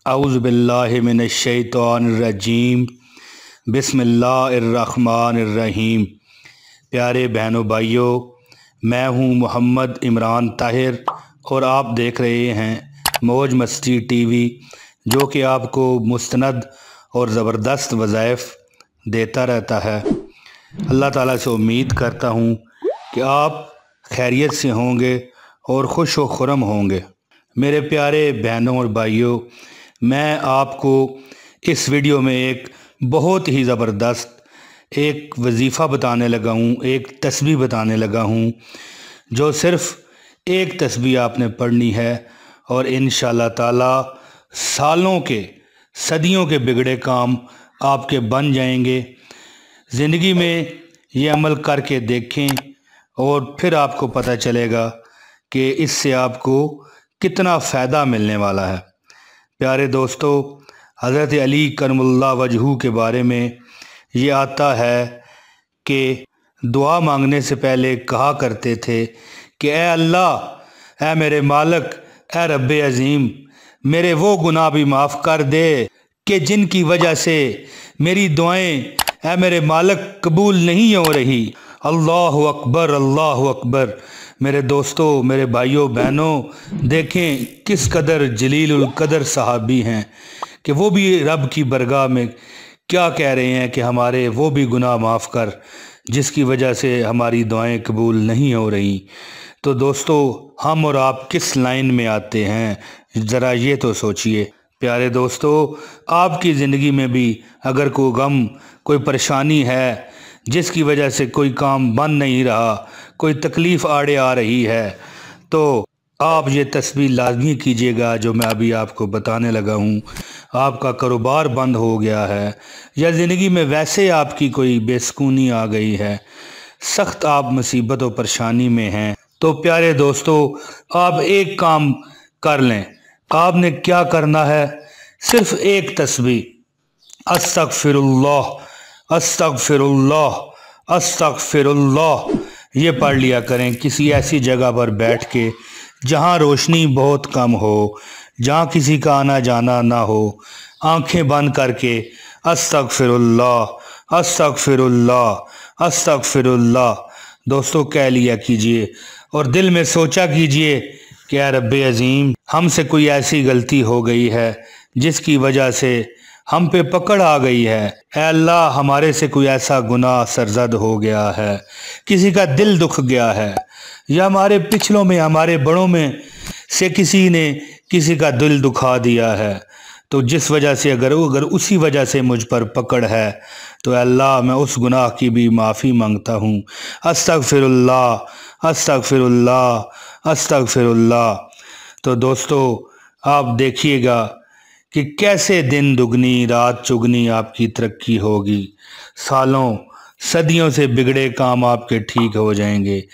औज़ु बिल्लाहि मिनश्शैतानिर्रजीम। बिस्मिल्लाहिर्रहमानिर्रहीम। प्यारे बहनों भाइयों, मैं हूँ मोहम्मद इमरान ताहिर और आप देख रहे हैं मौज मस्ती टीवी, जो कि आपको मुस्तनद और ज़बरदस्त वज़ाइफ देता रहता है। अल्लाह ताला से उम्मीद करता हूँ कि आप खैरियत से होंगे और खुश व खुरम होंगे। मेरे प्यारे बहनों और भाइयों, मैं आपको इस वीडियो में एक बहुत ही ज़बरदस्त एक वजीफ़ा बताने लगा हूँ, एक तस्बीह बताने लगा हूँ, जो सिर्फ़ एक तस्बीह आपने पढ़नी है और इंशाअल्लाह ताला सालों के सदियों के बिगड़े काम आपके बन जाएंगे। ज़िंदगी में ये अमल करके देखें और फिर आपको पता चलेगा कि इससे आपको कितना फ़ायदा मिलने वाला है। प्यारे दोस्तों, हज़रत अली करमुल्लाह वजहू के बारे में ये आता है कि दुआ मांगने से पहले कहा करते थे कि ए अल्लाह, ए मेरे मालिक, ए रब्बे अज़ीम, मेरे वो गुनाह भी माफ़ कर दे कि जिनकी वजह से मेरी दुआएं ए मेरे मालिक कबूल नहीं हो रही। अल्लाहु अकबर, अल्लाहु अकबर। मेरे दोस्तों, मेरे भाइयों बहनों, देखें किस कदर जलीलुल कदर सहाबी हैं कि वो भी रब की बरगाह में क्या कह रहे हैं कि हमारे वो भी गुनाह माफ़ कर जिसकी वजह से हमारी दुआएं कबूल नहीं हो रही। तो दोस्तों, हम और आप किस लाइन में आते हैं, ज़रा ये तो सोचिए। प्यारे दोस्तों, आपकी ज़िंदगी में भी अगर कोई गम, कोई परेशानी है जिसकी वजह से कोई काम बन नहीं रहा, कोई तकलीफ़ आड़े आ रही है, तो आप ये तस्बीह लाजमी कीजिएगा जो मैं अभी आपको बताने लगा हूँ। आपका कारोबार बंद हो गया है या ज़िंदगी में वैसे आपकी कोई बेसुकूनी आ गई है, सख्त आप मुसीबत और परेशानी में हैं, तो प्यारे दोस्तों, आप एक काम कर लें। आपने क्या करना है, सिर्फ़ एक तस्बीह अस्तगफिरुल्लाह, अस्तगफिरुल्लाह, अस्तगफिरुल्लाह ये पढ़ लिया करें किसी ऐसी जगह पर बैठ के जहाँ रोशनी बहुत कम हो, जहाँ किसी का आना जाना ना हो। आंखें बंद करके अस्तगफिरुल्लाह, अस्तगफिरुल्लाह, अस्तगफिरुल्लाह दोस्तों कह लिया कीजिए और दिल में सोचा कीजिए कि या रब्बे अज़ीम, हमसे कोई ऐसी गलती हो गई है जिसकी वजह से हम पे पकड़ आ गई है। ऐ अल्लाह, हमारे से कोई ऐसा गुनाह सरजद हो गया है, किसी का दिल दुख गया है, या हमारे पिछलों में, हमारे बड़ों में से किसी ने किसी का दिल दुखा दिया है, तो जिस वजह से अगर उसी वजह से मुझ पर पकड़ है, तो अल्लाह मैं उस गुनाह की भी माफ़ी मांगता हूँ। अस्तगफिरुल्लाह, अस्तगफिरुल्लाह, अस्तगफिरुल्लाह। तो दोस्तों, आप देखिएगा कि कैसे दिन दुगनी रात चुगनी आपकी तरक्की होगी। सालों सदियों से बिगड़े काम आपके ठीक हो जाएंगे।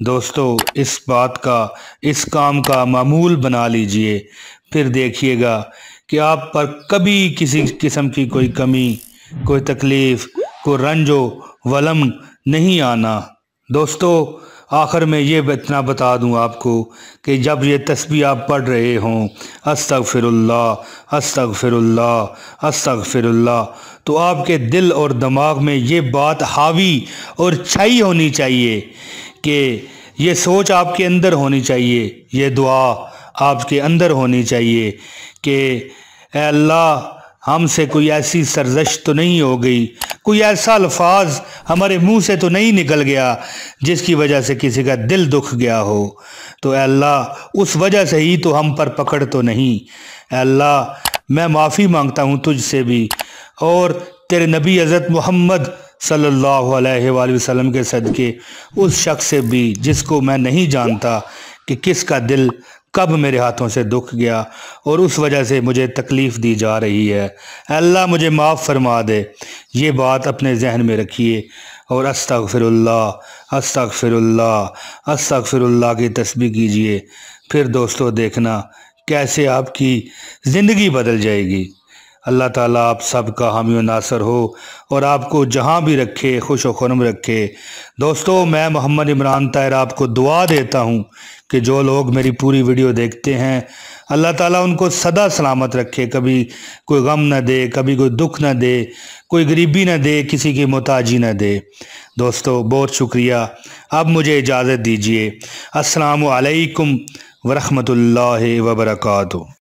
दोस्तों, इस बात का, इस काम का मामूल बना लीजिए, फिर देखिएगा कि आप पर कभी किसी किस्म की कोई कमी, कोई तकलीफ़, कोई रंजो वलम नहीं आना। दोस्तों, आखिर में ये इतना बता दूं आपको कि जब ये तस्बीह आप पढ़ रहे हों अस्तगफिरुल्लाह, अस्तगफिरुल्लाह, अस्तगफिरुल्लाह, तो आपके दिल और दिमाग में ये बात हावी और छाई होनी चाहिए कि ये सोच आपके अंदर होनी चाहिए, ये दुआ आपके अंदर होनी चाहिए कि ए अल्लाह, हमसे कोई ऐसी सरजश तो नहीं हो गई, कोई ऐसा अल्फाज हमारे मुंह से तो नहीं निकल गया जिसकी वजह से किसी का दिल दुख गया हो। तो अल्लाह, उस वजह से ही तो हम पर पकड़ तो नहीं। अल्लाह, मैं माफ़ी मांगता हूँ तुझसे भी और तेरे नबी हज़रत मोहम्मद सल्लल्लाहु अलैहि वसल्लम के सदके उस शख्स से भी जिसको मैं नहीं जानता कि किसका दिल कब मेरे हाथों से दुख गया और उस वजह से मुझे तकलीफ़ दी जा रही है। अल्लाह, मुझे माफ़ फरमा दे। ये बात अपने जहन में रखिए और अस्तगफिरुल्लाह, अस्तगफिरुल्लाह, अस्तगफिरुल्लाह की तस्बीह कीजिए। फिर दोस्तों देखना कैसे आपकी ज़िंदगी बदल जाएगी। اللہ تعالیٰ آپ سب کا حامی و ناصر ہو اور آپ کو جہاں بھی رکھے خوش و خرم رکھے۔ دوستو، میں محمد عمران طاہر آپ کو دعا دیتا ہوں کہ جو لوگ میری پوری ویڈیو دیکھتے ہیں اللہ تعالیٰ ان کو سدا سلامت رکھے، کبھی کوئی غم نہ دے، کبھی کوئی دکھ نہ دے، کوئی غریبی نہ دے، کسی کی محتاجی نہ دے۔ دوستو بہت شکریہ، اب مجھے اجازت دیجیے۔ السلام علیکم ورحمۃ اللہ وبرکاتہ۔